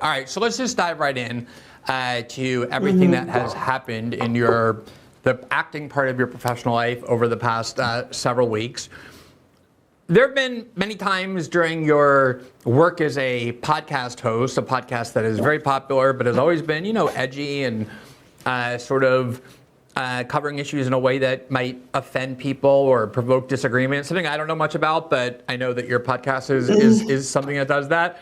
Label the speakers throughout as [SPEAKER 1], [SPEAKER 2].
[SPEAKER 1] All right, so let's just dive right in to everything that has happened in the acting part of your professional life over the past several weeks. There have been many times during your work as a podcast host, a podcast that is very popular, but has always been, edgy and covering issues in a way that might offend people or provoke disagreement. Something I don't know much about, but I know that your podcast is something that does that.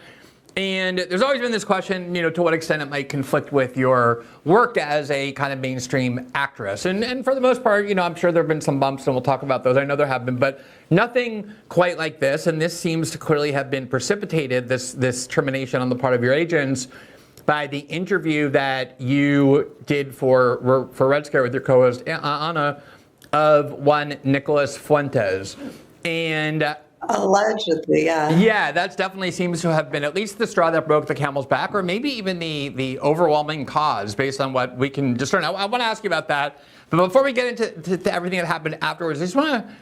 [SPEAKER 1] And there's always been this question, to what extent it might conflict with your work as a kind of mainstream actress. And for the most part, I'm sure there have been some bumps, and we'll talk about those. I know there have been, but nothing quite like this. And this seems to clearly have been precipitated, this termination on the part of your agents, by the interview that you did for Red Scare with your co-host Anna of one Nicholas Fuentes. And
[SPEAKER 2] allegedly, yeah.
[SPEAKER 1] Yeah, that definitely seems to have been at least the straw that broke the camel's back, or maybe even the overwhelming cause based on what we can discern. I want to ask you about that. But before we get into everything that happened afterwards, I just want to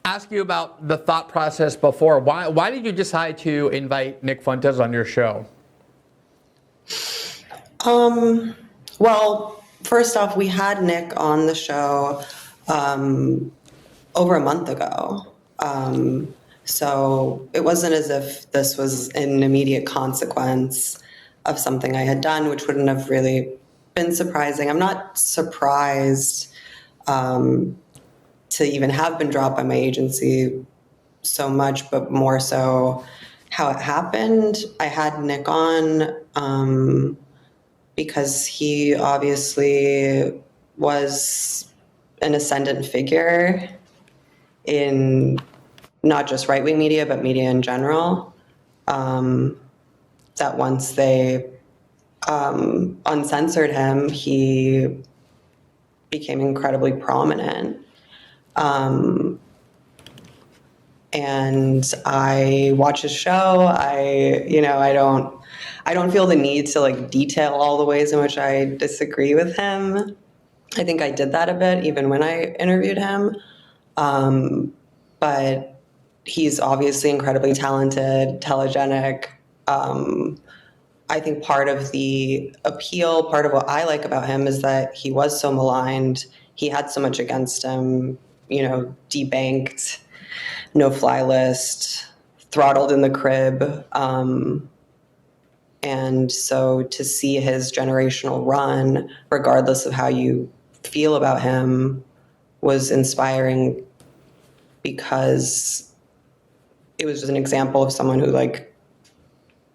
[SPEAKER 1] ask you about the thought process before. Why did you decide to invite Nick Fuentes on your show?
[SPEAKER 2] Well, first off, we had Nick on the show over a month ago. So it wasn't as if this was an immediate consequence of something I had done, which wouldn't have really been surprising. I'm not surprised to even have been dropped by my agency so much, but more so how it happened. I had Nick on because he obviously was an ascendant figure in not just right-wing media, but media in general, that once they uncensored him, he became incredibly prominent. And I watch his show. I don't feel the need to detail all the ways in which I disagree with him. I think I did that a bit even when I interviewed him. But he's obviously incredibly talented, telegenic. I think part of the appeal, part of what I like about him is that he was so maligned. He had so much against him, debanked, no-fly list, throttled in the crib. And so to see his generational run, regardless of how you feel about him, was inspiring because it was just an example of someone who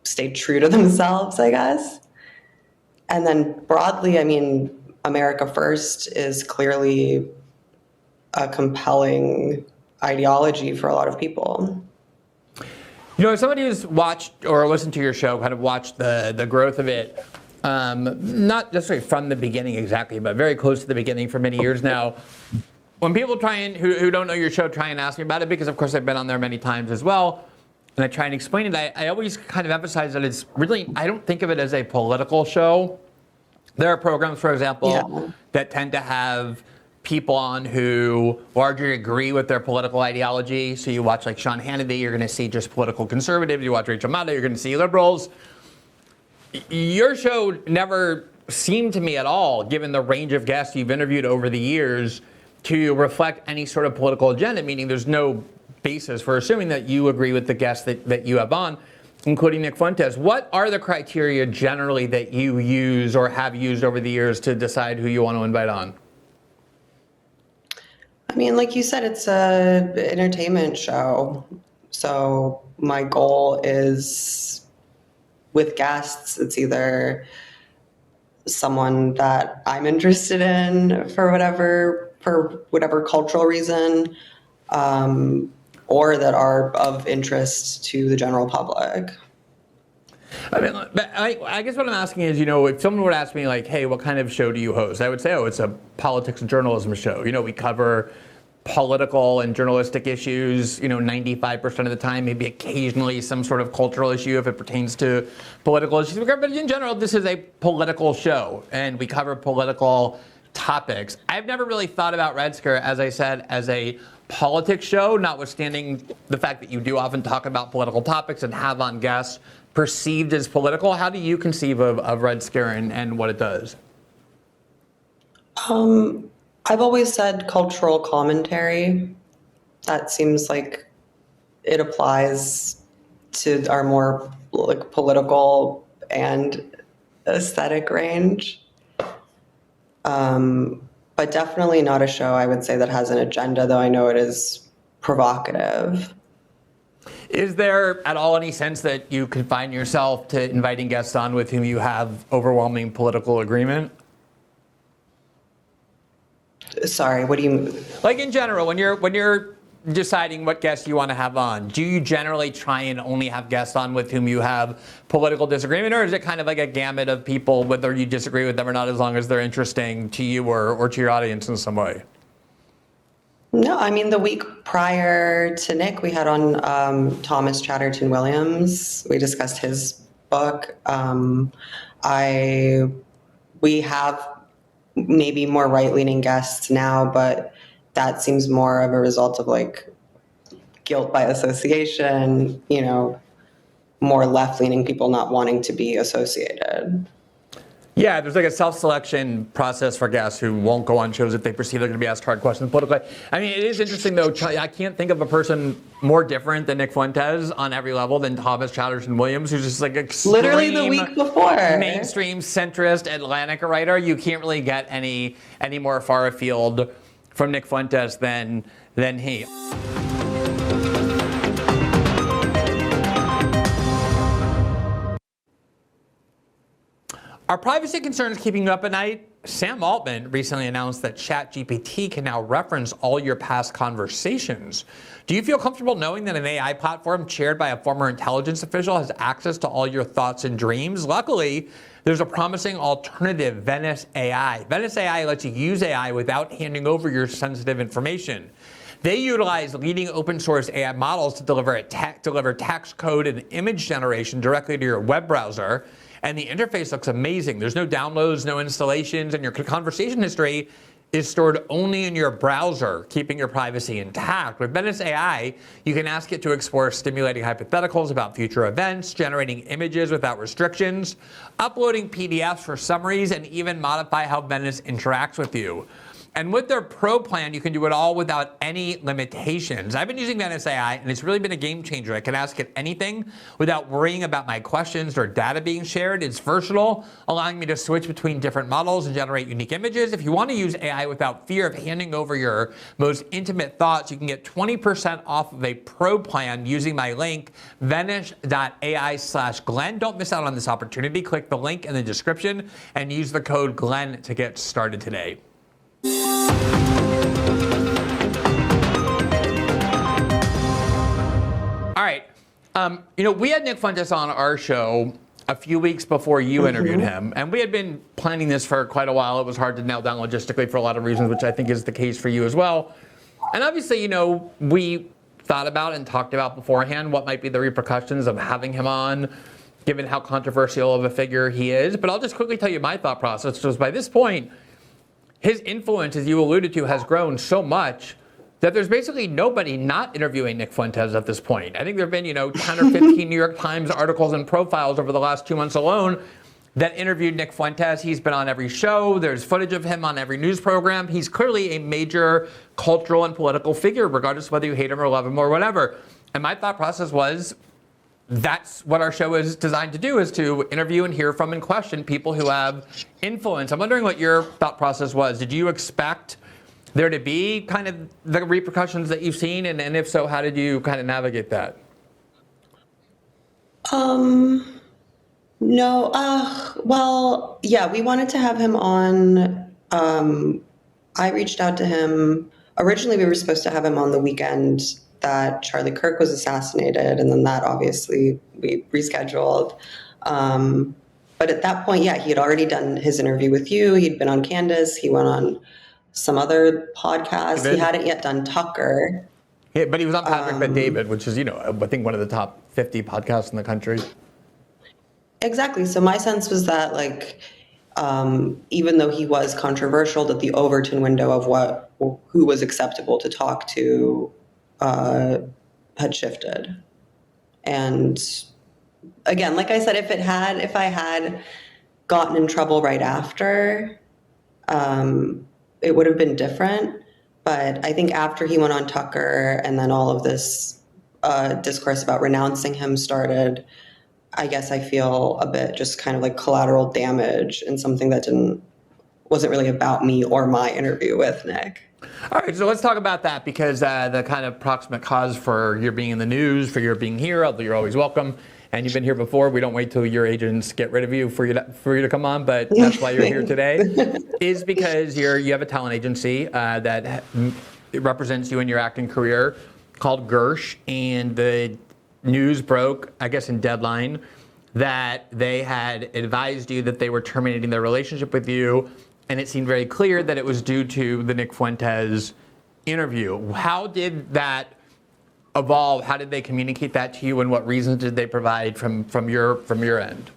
[SPEAKER 2] stayed true to themselves, I guess. And then broadly, America First is clearly a compelling ideology for a lot of people.
[SPEAKER 1] As somebody who's watched or listened to your show, kind of watched the growth of it, not necessarily from the beginning exactly, but very close to the beginning for many years now. When people who don't know your show try and ask me about it, because of course I've been on there many times as well, and I try and explain it, I always kind of emphasize that it's really, I don't think of it as a political show. There are programs, for example, that tend to have people on who largely agree with their political ideology. So you watch Sean Hannity, you're going to see just political conservatives. You watch Rachel Maddow, you're going to see liberals. Your show never seemed to me at all, given the range of guests you've interviewed over the years, to reflect any sort of political agenda, meaning there's no basis for assuming that you agree with the guests that you have on, including Nick Fuentes. What are the criteria generally that you use or have used over the years to decide who you want to invite on?
[SPEAKER 2] Like you said, it's an entertainment show. So my goal is, with guests, it's either someone that I'm interested in for whatever cultural reason, or that are of interest to the general public.
[SPEAKER 1] I guess what I'm asking is, if someone would ask me hey, what kind of show do you host? I would say, it's a politics and journalism show. We cover political and journalistic issues, 95% of the time, maybe occasionally some sort of cultural issue if it pertains to political issues. But in general, this is a political show, and we cover political topics. I've never really thought about Red Scare, as I said, as a politics show, notwithstanding the fact that you do often talk about political topics and have on guests perceived as political. How do you conceive of Red Scare and what it does?
[SPEAKER 2] I've always said cultural commentary. That seems like it applies to our more like political and aesthetic range. But definitely not a show, I would say, that has an agenda, though I know it is provocative.
[SPEAKER 1] Is there at all any sense that you confine yourself to inviting guests on with whom you have overwhelming political agreement?
[SPEAKER 2] Sorry, what do you...
[SPEAKER 1] Like in general, when you're deciding what guests you want to have on, do you generally try and only have guests on with whom you have political disagreement, or is it kind of like a gamut of people, whether you disagree with them or not, as long as they're interesting to you or to your audience in some way?
[SPEAKER 2] No, I mean, the week prior to Nick, we had on Thomas Chatterton Williams. We discussed his book. We have maybe more right-leaning guests now, but that seems more of a result of like guilt by association, you know, more left-leaning people not wanting to be associated.
[SPEAKER 1] Yeah, there's like a self-selection process for guests who won't go on shows if they perceive they're going to be asked hard questions politically. I mean, it is interesting, though. I can't think of a person more different than Nick Fuentes on every level than Thomas Chatterton Williams, who's just like extreme,
[SPEAKER 2] literally the week before,
[SPEAKER 1] mainstream centrist Atlantic writer. You can't really get any more far afield from Nick Fuentes than he. Are privacy concerns keeping you up at night? Sam Altman recently announced that ChatGPT can now reference all your past conversations. Do you feel comfortable knowing that an AI platform chaired by a former intelligence official has access to all your thoughts and dreams? Luckily, there's a promising alternative, Venice AI. Venice AI lets you use AI without handing over your sensitive information. They utilize leading open source AI models to deliver text code and image generation directly to your web browser. And the interface looks amazing. There's no downloads, no installations, and your conversation history is stored only in your browser, keeping your privacy intact. With Venice AI, you can ask it to explore stimulating hypotheticals about future events, generating images without restrictions, uploading PDFs for summaries, and even modify how Venice interacts with you. And with their Pro plan, you can do it all without any limitations. I've been using Venice AI, and it's really been a game changer. I can ask it anything without worrying about my questions or data being shared. It's versatile, allowing me to switch between different models and generate unique images. If you want to use AI without fear of handing over your most intimate thoughts, you can get 20% off of a Pro plan using my link, venice.ai/Glenn. Don't miss out on this opportunity. Click the link in the description and use the code Glenn to get started today. All right. We had Nick Fuentes on our show a few weeks before you interviewed him, and we had been planning this for quite a while. It was hard to nail down logistically for a lot of reasons, which I think is the case for you as well. And obviously, we thought about and talked about beforehand what might be the repercussions of having him on, given how controversial of a figure he is. But I'll just quickly tell you my thought process, because by this point, his influence, as you alluded to, has grown so much that there's basically nobody not interviewing Nick Fuentes at this point. I think there have been, 10 or 15 New York Times articles and profiles over the last 2 months alone that interviewed Nick Fuentes. He's been on every show. There's footage of him on every news program. He's clearly a major cultural and political figure, regardless of whether you hate him or love him or whatever. And my thought process was, that's what our show is designed to do, is to interview and hear from and question people who have influence. I'm wondering what your thought process was. Did you expect there to be kind of the repercussions that you've seen? And if so, how did you kind of navigate that?
[SPEAKER 2] No. Well, yeah, we wanted to have him on. I reached out to him. Originally, we were supposed to have him on the weekend that Charlie Kirk was assassinated, and then that obviously we rescheduled. But at that point, yeah, he had already done his interview with you. He'd been on Candace. He went on some other podcast. He hadn't yet done Tucker.
[SPEAKER 1] Yeah, but he was on Patrick Bet-David, which is, I think one of the top 50 podcasts in the country.
[SPEAKER 2] Exactly. So my sense was that, even though he was controversial, that the Overton window of who was acceptable to talk to had shifted. And again, like I said, if I had gotten in trouble right after, it would have been different. But I think after he went on Tucker and then all of this discourse about renouncing him started, I guess I feel a bit just kind of like collateral damage in something that wasn't really about me or my interview with Nick.
[SPEAKER 1] All right, so let's talk about that, because the kind of proximate cause for your being in the news, for your being here, although you're always welcome, and you've been here before. We don't wait till your agents get rid of you for you to come on, but that's why you're here today, is because you have a talent agency that represents you in your acting career called Gersh, and the news broke, I guess in Deadline, that they had advised you that they were terminating their relationship with you, and it seemed very clear that it was due to the Nick Fuentes interview. How did that evolve? How did they communicate that to you, and what reasons did they provide from your end?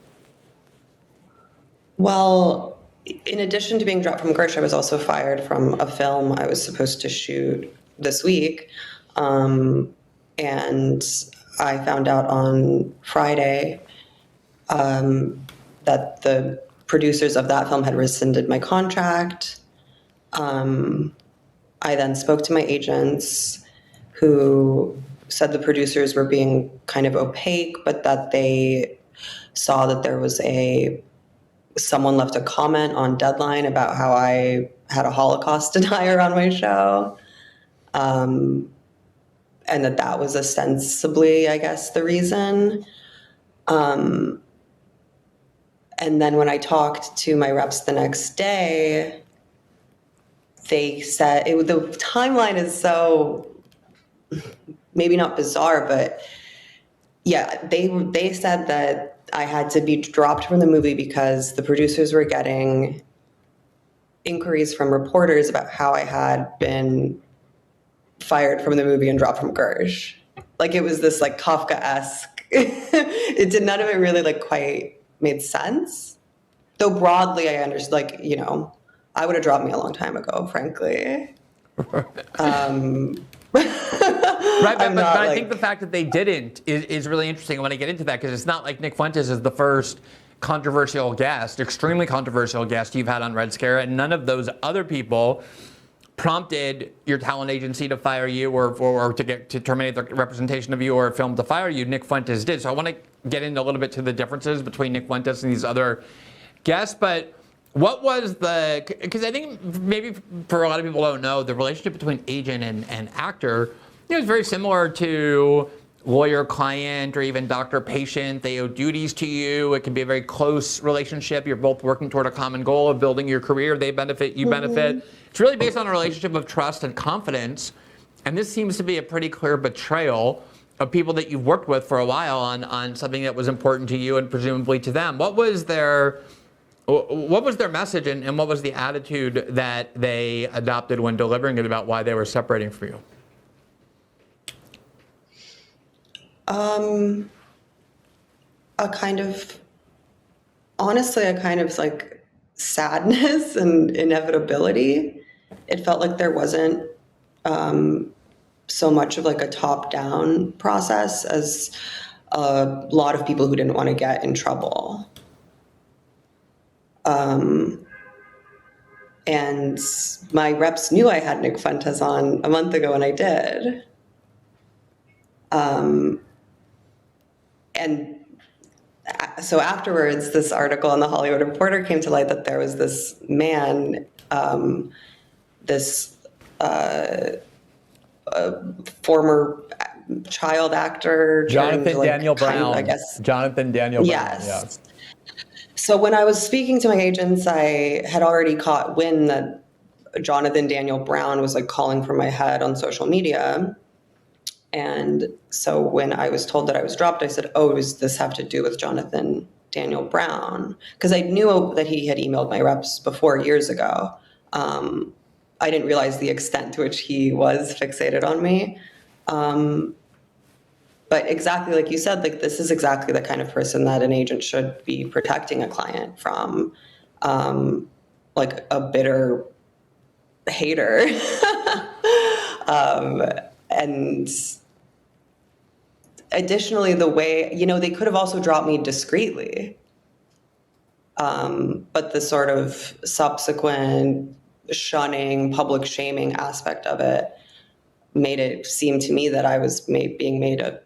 [SPEAKER 2] Well, in addition to being dropped from Gersh, I was also fired from a film I was supposed to shoot this week. And I found out on Friday that the producers of that film had rescinded my contract. I then spoke to my agents, who said the producers were being kind of opaque, but that they saw that there was someone left a comment on Deadline about how I had a Holocaust denier on my show. And that was ostensibly, I guess, the reason. And then when I talked to my reps the next day, they said the timeline is so maybe not bizarre, but yeah, they said that I had to be dropped from the movie because the producers were getting inquiries from reporters about how I had been fired from the movie and dropped from Gersh. Like, it was this like Kafka-esque. None of it really like quite made sense. Though broadly I understood, like, I would have dropped me a long time ago, frankly.
[SPEAKER 1] Right, but I think the fact that they didn't is really interesting. I want to get into that, because it's not like Nick Fuentes is the first controversial guest, extremely controversial guest you've had on Red Scare, and none of those other people prompted your talent agency to fire you or to terminate the representation of you, or a film to fire you. Nick Fuentes did. So I want to get into a little bit to the differences between Nick Fuentes and these other guests. But what was because I think maybe for a lot of people who don't know, the relationship between agent and actor, is very similar to lawyer-client or even doctor-patient. They owe duties to you. It can be a very close relationship. You're both working toward a common goal of building your career. They benefit, you benefit. It's really based on a relationship of trust and confidence. And this seems to be a pretty clear betrayal of people that you've worked with for a while on something that was important to you and presumably to them. What was their message, and what was the attitude that they adopted when delivering it about why they were separating from you?
[SPEAKER 2] Honestly, a kind of like sadness and inevitability. It felt like there wasn't so much of like a top-down process as a lot of people who didn't want to get in trouble. And my reps knew I had Nick Fuentes on a month ago, and I did. And so afterwards, this article in the Hollywood Reporter came to light that there was this man, this former child actor,
[SPEAKER 1] Jonathan Daniel Brown.
[SPEAKER 2] I guess.
[SPEAKER 1] Jonathan Daniel Brown.
[SPEAKER 2] Yes.
[SPEAKER 1] Yeah.
[SPEAKER 2] So when I was speaking to my agents, I had already caught wind that Jonathan Daniel Brown was like calling for my head on social media. And so when I was told that I was dropped, I said, "Oh, does this have to do with Jonathan Daniel Brown?" Because I knew that he had emailed my reps before years ago. I didn't realize the extent to which he was fixated on me. But exactly like you said, like, this is exactly the kind of person that an agent should be protecting a client from. like a bitter hater. And additionally, the way, they could have also dropped me discreetly. But the sort of subsequent shunning, public shaming aspect of it made it seem to me that I was being made a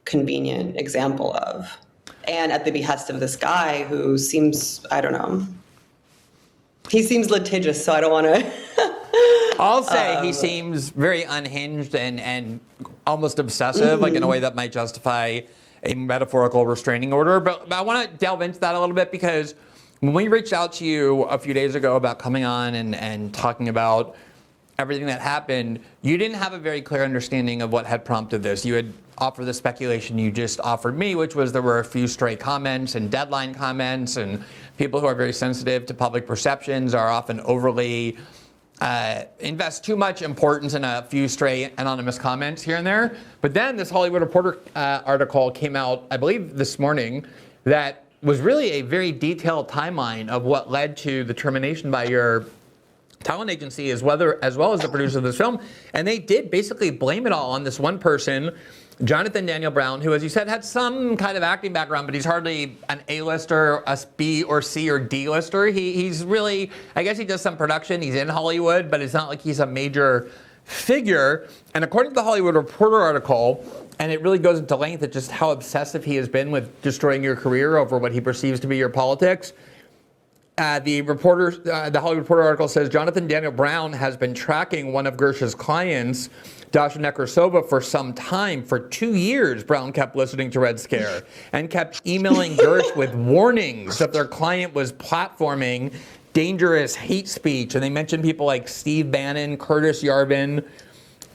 [SPEAKER 2] convenient example of. And at the behest of this guy who seems, I don't know, he seems litigious, so I don't want to.
[SPEAKER 1] I'll say he seems very unhinged and almost obsessive, like in a way that might justify a metaphorical restraining order. But I want to delve into that a little bit, because when we reached out to you a few days ago about coming on and talking about everything that happened, you didn't have a very clear understanding of what had prompted this. You had offered the speculation you just offered me, which was there were a few stray comments and deadline comments, and people who are very sensitive to public perceptions are often overly invest too much importance in a few stray anonymous comments here and there. But then this Hollywood Reporter article came out, I believe this morning, that was really a very detailed timeline of what led to the termination by your talent agency as well as the producer of this film. And they did basically blame it all on this one person, Jonathan Daniel Brown, who, as you said, had some kind of acting background, but he's hardly an A-lister, a B or C or D-lister. He's really, I guess he does some production. He's in Hollywood, but it's not like he's a major figure. And according to the Hollywood Reporter article, and it really goes into length at just how obsessive he has been with destroying your career over what he perceives to be your politics. The Hollywood Reporter article says Jonathan Daniel Brown has been tracking one of Gersh's clients, Dasha Nekrasova, for some time. For 2 years, Brown kept listening to Red Scare and kept emailing Gersh with warnings that their client was platforming dangerous hate speech. And they mentioned people like Steve Bannon, Curtis Yarvin,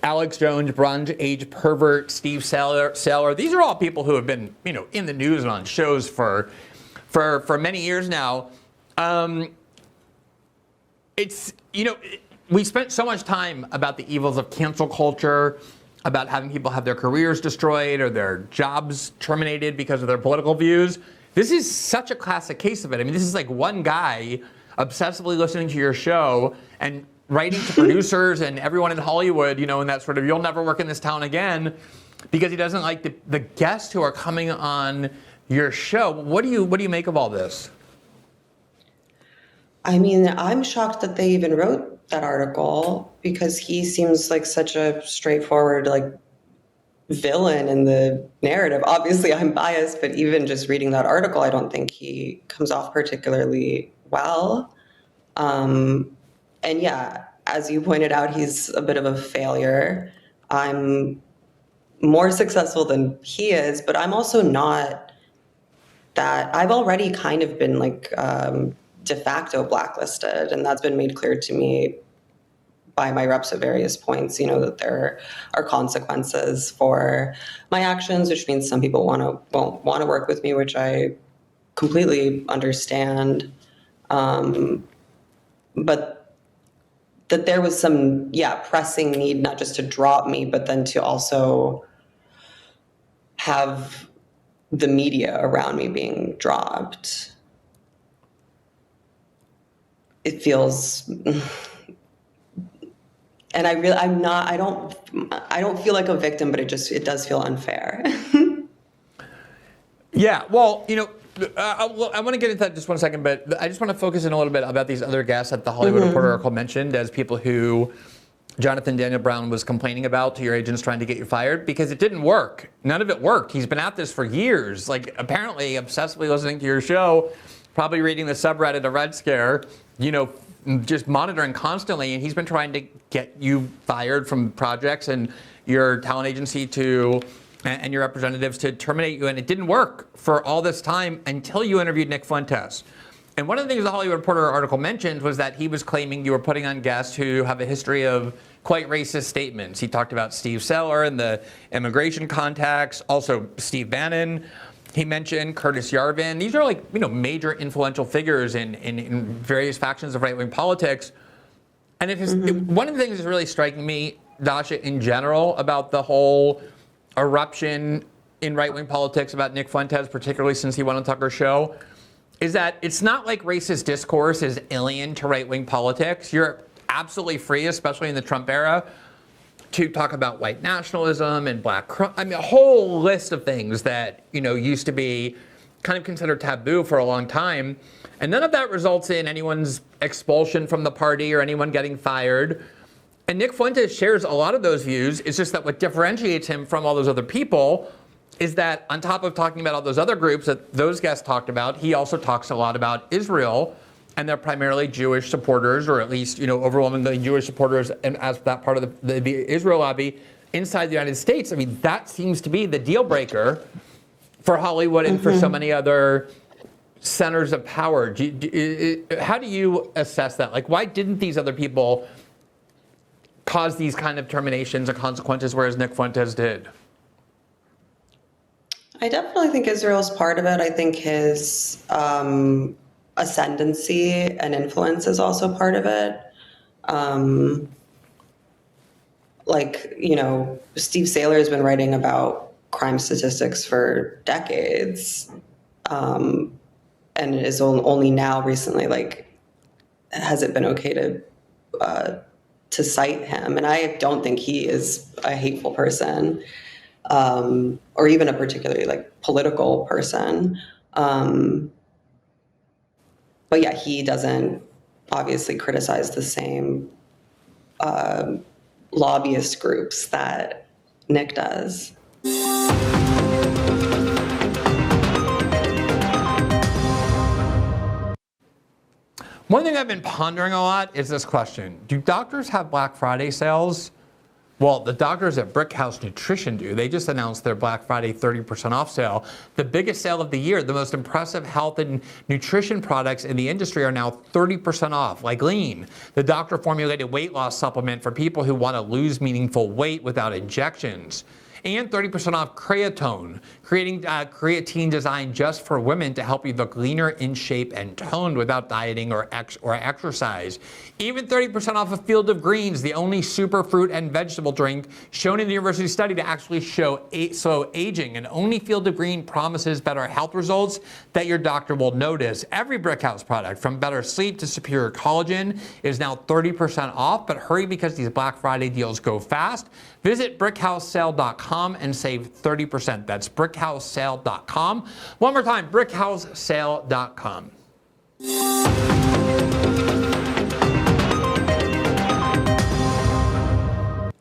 [SPEAKER 1] Alex Jones, Bronze Age pervert, Steve Saylor. These are all people who have been, in the news and on shows for many years now. We spent so much time about the evils of cancel culture, about having people have their careers destroyed or their jobs terminated because of their political views. This is such a classic case of it. I mean, this is like one guy obsessively listening to your show and writing to producers and everyone in Hollywood, and that sort of, you'll never work in this town again, because he doesn't like the guests who are coming on your show. What do you make of all this?
[SPEAKER 2] I mean, I'm shocked that they even wrote that article, because he seems like such a straightforward, villain in the narrative. Obviously, I'm biased, but even just reading that article, I don't think he comes off particularly well. And yeah, as you pointed out, he's a bit of a failure. I'm more successful than he is, but I'm also not that. I've already kind of been de facto blacklisted, and that's been made clear to me by my reps at various points, that there are consequences for my actions, which means some people won't want to work with me, which I completely understand. But that there was some, pressing need, not just to drop me, but then to also have the media around me being dropped. It feels, and I don't feel like a victim, but it does feel unfair.
[SPEAKER 1] Yeah, well, I want to get into that in just 1 second, but I just want to focus in a little bit about these other guests that the Hollywood Reporter article mentioned as people who Jonathan Daniel Brown was complaining about to your agents trying to get you fired, because it didn't work. None of it worked. He's been at this for years, apparently obsessively listening to your show, probably reading the subreddit of Red Scare, just monitoring constantly, and he's been trying to get you fired from projects and your talent agency and your representatives to terminate you, and it didn't work for all this time until you interviewed Nick Fuentes. And one of the things the Hollywood Reporter article mentioned was that he was claiming you were putting on guests who have a history of quite racist statements. He talked about Steve Saylor and the immigration contacts, also Steve Bannon. He mentioned Curtis Yarvin. These are major influential figures in various factions of right-wing politics. And one of the things that's really striking me, Dasha, in general, about the whole eruption in right-wing politics about Nick Fuentes, particularly since he went on Tucker's show, is that it's not like racist discourse is alien to right-wing politics. You're absolutely free, especially in the Trump era, to talk about white nationalism and black crime. I mean, a whole list of things that, used to be kind of considered taboo for a long time. And none of that results in anyone's expulsion from the party or anyone getting fired. And Nick Fuentes shares a lot of those views. It's just that what differentiates him from all those other people is that on top of talking about all those other groups that those guests talked about, he also talks a lot about Israel, and they're primarily Jewish supporters, or at least, overwhelmingly Jewish supporters, and as that part of the Israel lobby inside the United States. I mean, that seems to be the deal breaker for Hollywood and for so many other centers of power. How do you assess that? Like, why didn't these other people cause these kind of terminations and consequences, whereas Nick Fuentes did?
[SPEAKER 2] I definitely think Israel's part of it. I think his ascendancy and influence is also part of it. Steve Saylor has been writing about crime statistics for decades, and it is only now recently, has it been okay to cite him? And I don't think he is a hateful person, or even a particularly political person. But yeah, he doesn't obviously criticize the same lobbyist groups that Nick does.
[SPEAKER 1] One thing I've been pondering a lot is this question. Do doctors have Black Friday sales? Well, the doctors at Brickhouse Nutrition do. They just announced their Black Friday 30% off sale. The biggest sale of the year. The most impressive health and nutrition products in the industry are now 30% off, like Lean, the doctor-formulated weight loss supplement for people who want to lose meaningful weight without injections. And 30% off Creatone, creating creatine designed just for women to help you look leaner, in shape, and toned without dieting or exercise. Even 30% off a Field of Greens, the only super fruit and vegetable drink shown in the university study to actually slow aging. And only Field of Green promises better health results that your doctor will notice. Every Brickhouse product, from better sleep to superior collagen, is now 30% off. But hurry, because these Black Friday deals go fast. Visit brickhousesale.com and save 30%. That's brickhousesale.com. One more time, brickhousesale.com.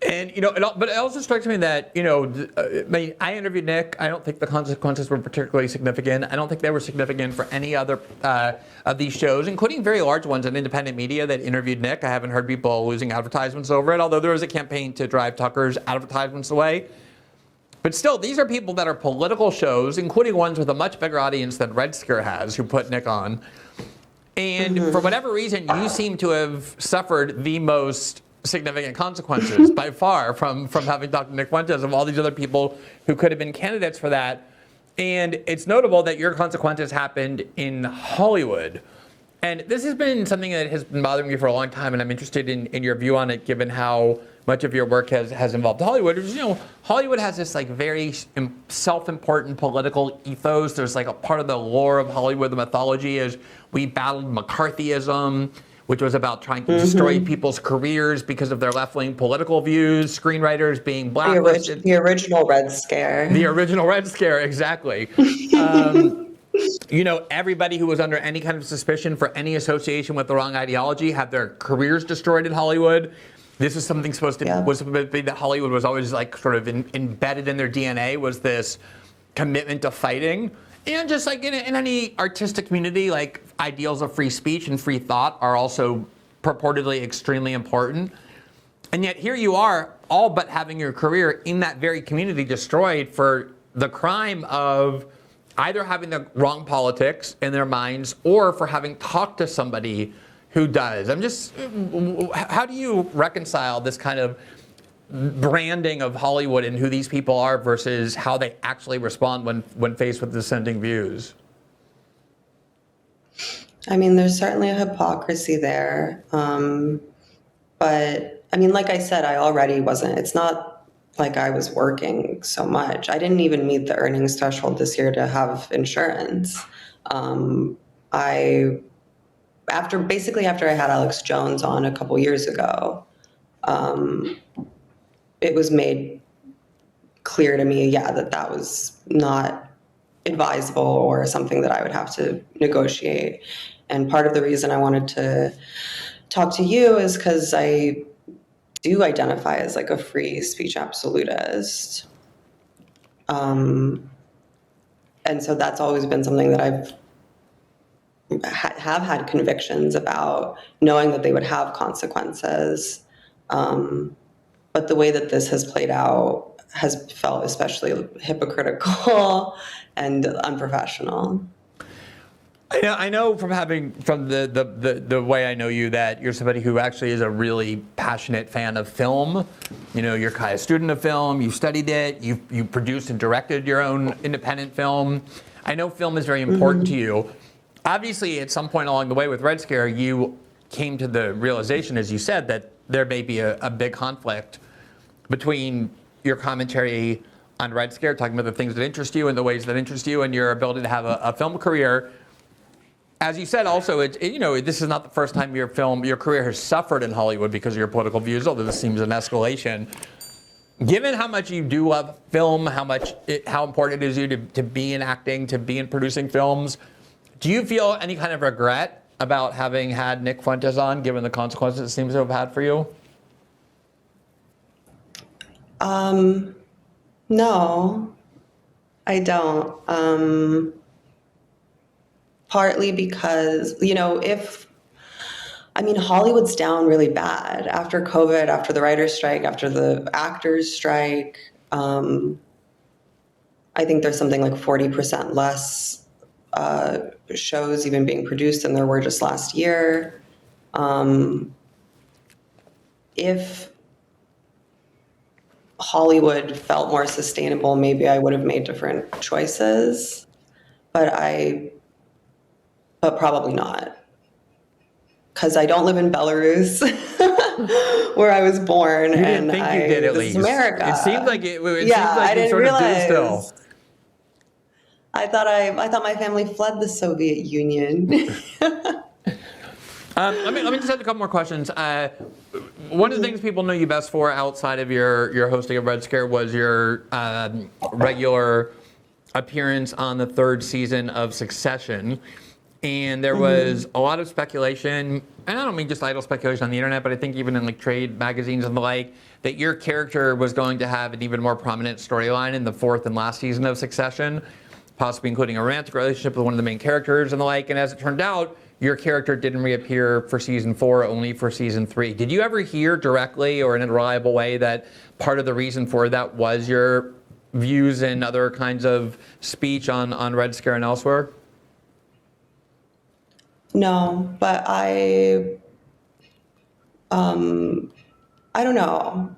[SPEAKER 1] And, but it also strikes me that, I interviewed Nick. I don't think the consequences were particularly significant. I don't think they were significant for any other of these shows, including very large ones in independent media that interviewed Nick. I haven't heard people losing advertisements over it, although there was a campaign to drive Tucker's advertisements away. But still, these are people that are political shows, including ones with a much bigger audience than Red Scare has, who put Nick on. And for whatever reason, you seem to have suffered the most significant consequences by far from having talked to Nick Fuentes of all these other people who could have been candidates for that. And it's notable that your consequences happened in Hollywood. And this has been something that has been bothering me for a long time, and I'm interested in your view on it, given how much of your work has involved Hollywood. Hollywood has this very self-important political ethos. There's a part of the lore of Hollywood, the mythology is we battled McCarthyism, which was about trying to destroy people's careers because of their left-wing political views, screenwriters being blacklisted.
[SPEAKER 2] The original Red Scare.
[SPEAKER 1] The original Red Scare, exactly. Everybody who was under any kind of suspicion for any association with the wrong ideology had their careers destroyed in Hollywood. This is something supposed to be that Hollywood was always sort of embedded in their DNA, was this commitment to fighting. And just in any artistic community, ideals of free speech and free thought are also purportedly extremely important. And yet here you are, all but having your career in that very community destroyed for the crime of either having the wrong politics in their minds or for having talked to somebody who does. How do you reconcile this kind of branding of Hollywood and who these people are versus how they actually respond when faced with dissenting views?
[SPEAKER 2] I mean, there's certainly a hypocrisy there. But like I said, it's not like I was working so much. I didn't even meet the earnings threshold this year to have insurance. Basically after I had Alex Jones on a couple years ago, it was made clear to me, that was not advisable or something that I would have to negotiate. And part of the reason I wanted to talk to you is because I do identify as like a free speech absolutist. And so that's always been something that I've have had convictions about, knowing that they would have consequences. But the way that this has played out has felt especially hypocritical and unprofessional.
[SPEAKER 1] I know from the way I know you that you're somebody who actually is a really passionate fan of film. You know, you're kind of a student of film. You studied it. You produced and directed your own independent film. I know film is very important to you. Obviously, at some point along the way with Red Scare, you came to the realization, as you said, that there may be a big conflict between your commentary on Red Scare, talking about the things that interest you and the ways that interest you, and your ability to have a film career. As you said, also, this is not the first time your career has suffered in Hollywood because of your political views, although this seems an escalation. Given how much you do love film, how important it is to you to be in acting, to be in producing films, do you feel any kind of regret about having had Nick Fuentes on, given the consequences it seems to have had for you?
[SPEAKER 2] No, I don't. Partly because, Hollywood's down really bad after COVID, after the writer's strike, after the actors' strike. I think there's something like 40% less shows even being produced than there were just last year. If Hollywood felt more sustainable, maybe I would have made different choices, but probably not. Because I don't live in Belarus, where I was born.
[SPEAKER 1] You didn't think you did, at least.
[SPEAKER 2] America.
[SPEAKER 1] It seemed like it.
[SPEAKER 2] I didn't realize.
[SPEAKER 1] Still.
[SPEAKER 2] I thought my family fled the Soviet Union.
[SPEAKER 1] Let me just ask a couple more questions. One of the things people know you best for outside of your hosting of Red Scare was your regular appearance on the third season of Succession. And there was a lot of speculation, and I don't mean just idle speculation on the internet, but I think even in like trade magazines and the like, that your character was going to have an even more prominent storyline in the fourth and last season of Succession, possibly including a romantic relationship with one of the main characters and the like. And as it turned out, your character didn't reappear for season 4, only for season 3. Did you ever hear directly or in a reliable way that part of the reason for that was your views and other kinds of speech on Red Scare and elsewhere?
[SPEAKER 2] No, but I don't know.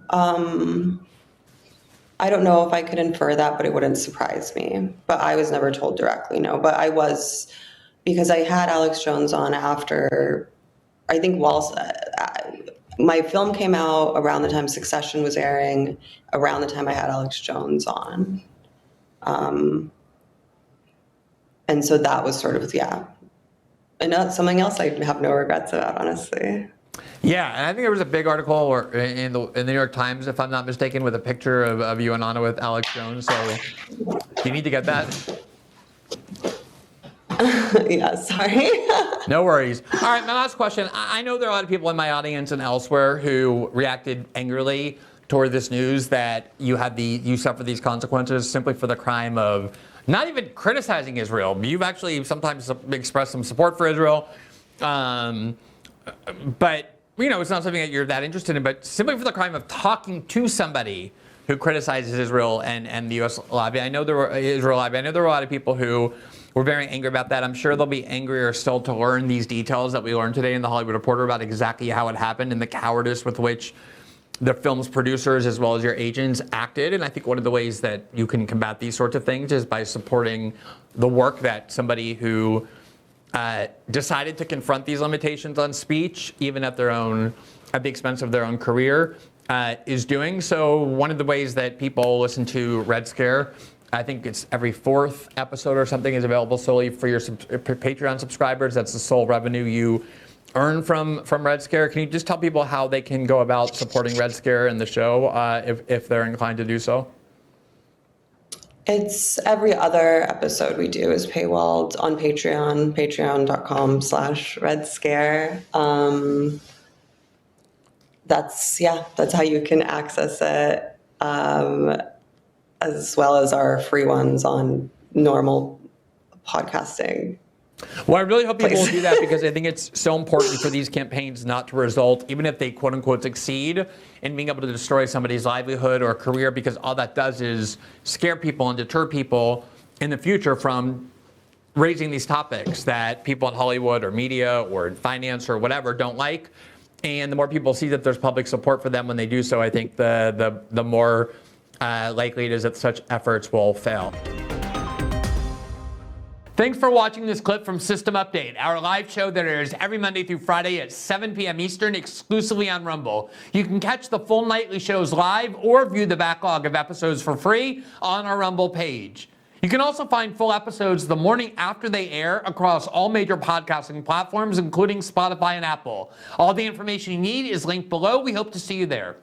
[SPEAKER 2] I don't know if I could infer that, but it wouldn't surprise me. But I was never told directly, no. But I was, because I had Alex Jones on after, I think my film came out around the time Succession was airing, around the time I had Alex Jones on. And so that was sort of, and something else I have no regrets about, honestly.
[SPEAKER 1] Yeah, and I think there was a big article in the New York Times, if I'm not mistaken, with a picture of you and Anna with Alex Jones. So you need to get that.
[SPEAKER 2] Yeah, sorry.
[SPEAKER 1] No worries. All right, my last question. I know there are a lot of people in my audience and elsewhere who reacted angrily toward this news that you suffer these consequences simply for the crime of not even criticizing Israel. You've actually sometimes expressed some support for Israel, but it's not something that you're that interested in. But simply for the crime of talking to somebody who criticizes Israel and the U.S. lobby. I know there were Israel lobby. I know there were a lot of people who were very angry about that. I'm sure they'll be angrier still to learn these details that we learned today in the Hollywood Reporter about exactly how it happened and the cowardice with which the film's producers as well as your agents acted. And I think one of the ways that you can combat these sorts of things is by supporting the work that somebody who decided to confront these limitations on speech, even at the expense of their own career, is doing. So one of the ways that people listen to Red Scare I think it's every 4th episode or something is available solely for your Patreon subscribers. That's the sole revenue you earn from Red Scare. Can you just tell people how they can go about supporting Red Scare and the show if they're inclined to do so?
[SPEAKER 2] It's every other episode we do is paywalled on Patreon, patreon.com/Red Scare. That's how you can access it, as well as our free ones on normal podcasting.
[SPEAKER 1] Well, I really hope people will do that because I think it's so important for these campaigns not to result, even if they quote unquote succeed, in being able to destroy somebody's livelihood or career, because all that does is scare people and deter people in the future from raising these topics that people in Hollywood or media or in finance or whatever don't like. And the more people see that there's public support for them when they do so, I think the more likely it is that such efforts will fail. Thanks for watching this clip from System Update, our live show that airs every Monday through Friday at 7 p.m. Eastern, exclusively on Rumble. You can catch the full nightly shows live or view the backlog of episodes for free on our Rumble page. You can also find full episodes the morning after they air across all major podcasting platforms, including Spotify and Apple. All the information you need is linked below. We hope to see you there.